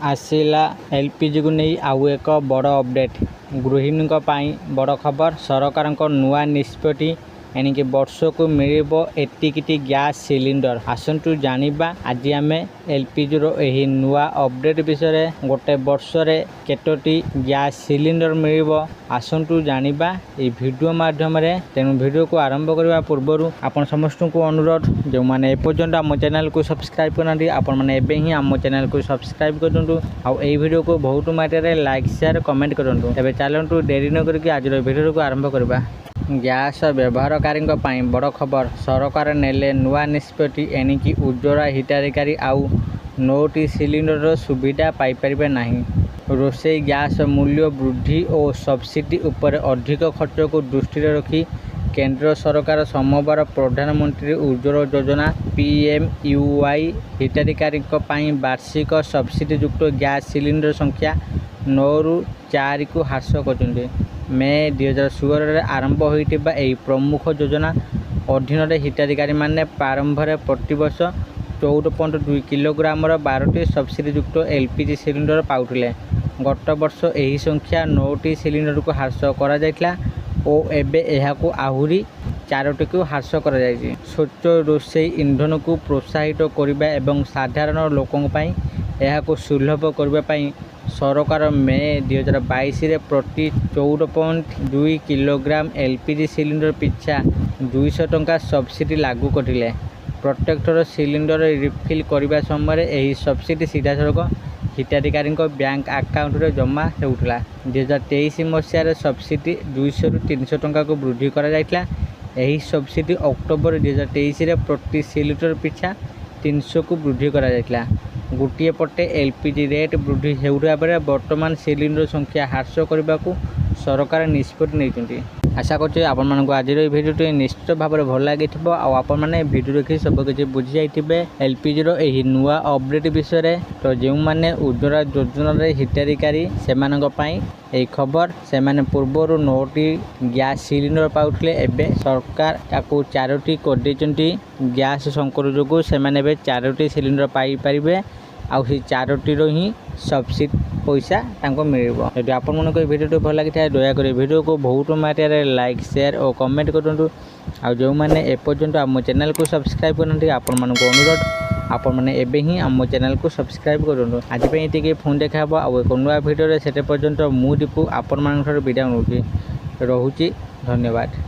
आसिला LPG को नहीं आउ एक बड़ अपडेट गृहिणी बड़ खबर सरकार नुआ निष्पत्ति एणिकी वर्ष को मिल एतिकिटी गैस सिलिंडर आसतु जानिबा आज आम एलपीजी रो एही नुआ अपडेट विषय गोटे वर्ष रे केतोटी गैस सिलिंडर मिल आसतु जानिबा ए वीडियो माध्यम रे तेणु वीडियो को आरंभ करने पूर्व आपण समस्त को अनुरोध जो मैंने एपर्यंत आम चैनल को सब्सक्राइब करना आपण मैंने एबे ही आम चैनल को सब्सक्राइब करूँ आउ ए वीडियो को बहुत मात्रा लाइक शेयर कमेंट करूँ एबे चलतु देरी न करके आज वीडियो को आरंभ करबा। गैस व्यवहारकारी बड़ खबर सरकार नेले नुआ निष्पत्ति एणिकी उज्ज्वला हिताधिकारी आउ 9टी सिलिंडर सुविधा पाइपर नहीं। रोषेई गैस मूल्य वृद्धि और सब्सिडी उपर अधिक खर्च को दृष्टि रखी केंद्र सरकार सोमवार प्रधानमंत्री उज्ज्वला योजना PMUY हिताधिकारी वार्षिक सब्सिडी युक्त गैस सिलिंडर संख्या 9 ରୁ 4 को ह्रास कर मे 2016 आरंभ होता यह प्रमुख योजना अधीन हिताधिकारी माने प्रारंभ प्रतिवर्ष 14.2 किलोग्राम 12टी सब्सिडी युक्त एलपीजी सिलिंडर पाउथिले। गत वर्ष यही संख्या 9टी सिलिंडर को ह्रास करा और एबे एहाकू आहुरी 4टी को ह्रास कर स्वच्छ रोषेई इंधन को प्रोत्साहित करने एवं साधारण लोकों पई एहाकू सुलभ करने सरकार मे 2022 रे प्रति 14.2 किलोग्राम एलपीजी सिलिंडर पिछा 200 टंका सब्सिडी लागू करथिले। प्रत्येक सिलिंडर रिफिल करने समय यही सब्सिडी सीधा सड़क हिताधिकारी बैंक आकाउंट रे जमा होउथला। 2023 मसीह सब्सिडी 200 ରୁ 300 टंका को वृद्धि करा जायतला। यही सब्सिडी अक्टोबर 2023 रे प्रति सिलिंडर पिछा 300 को वृद्धि करा जायतला। गोटे पटे एलपीजी रेट वृद्धि होता बेले वर्तमान सिलिंडर संख्या ह्रास करने को सरकार निष्पत्ति नहीं। आशा करते आपण मानक आज भिडियो निश्चित भाव में भल लगी आपण मैंने भिडियो देखिए सबकि बुझी जाइए एलपीजी रो एही नुआ अपडेट विषय। तो जो मैंने उज्ज्वला योजना हिताधिकारी से खबर से पूर्वर 9टी गैस सिलिंडर पाउथिले एबे सरकार ताकू 4टी कर गैस संकर जो से 4टी सिलिंडर पाई पारिबे आउ 4टी ही सब्सिडी पैसा मिल। यदि आपण मन भिडियो भल लगी था दयाकोरी भिडियो को बहुत मात्रा लाइक शेयर और कमेंट करूँ आउ जो मैंने एपर्यंत आम चैनल को सब्सक्राइब करना आपण मान अनुरोध आपण मैंने एबे ही आम चैनल को सब्सक्राइब करूँ। आज ये फोन देखा आउ एक नुआ भिडियो से पर्यंत मुझे आपण मान विदा रोचे। धन्यवाद।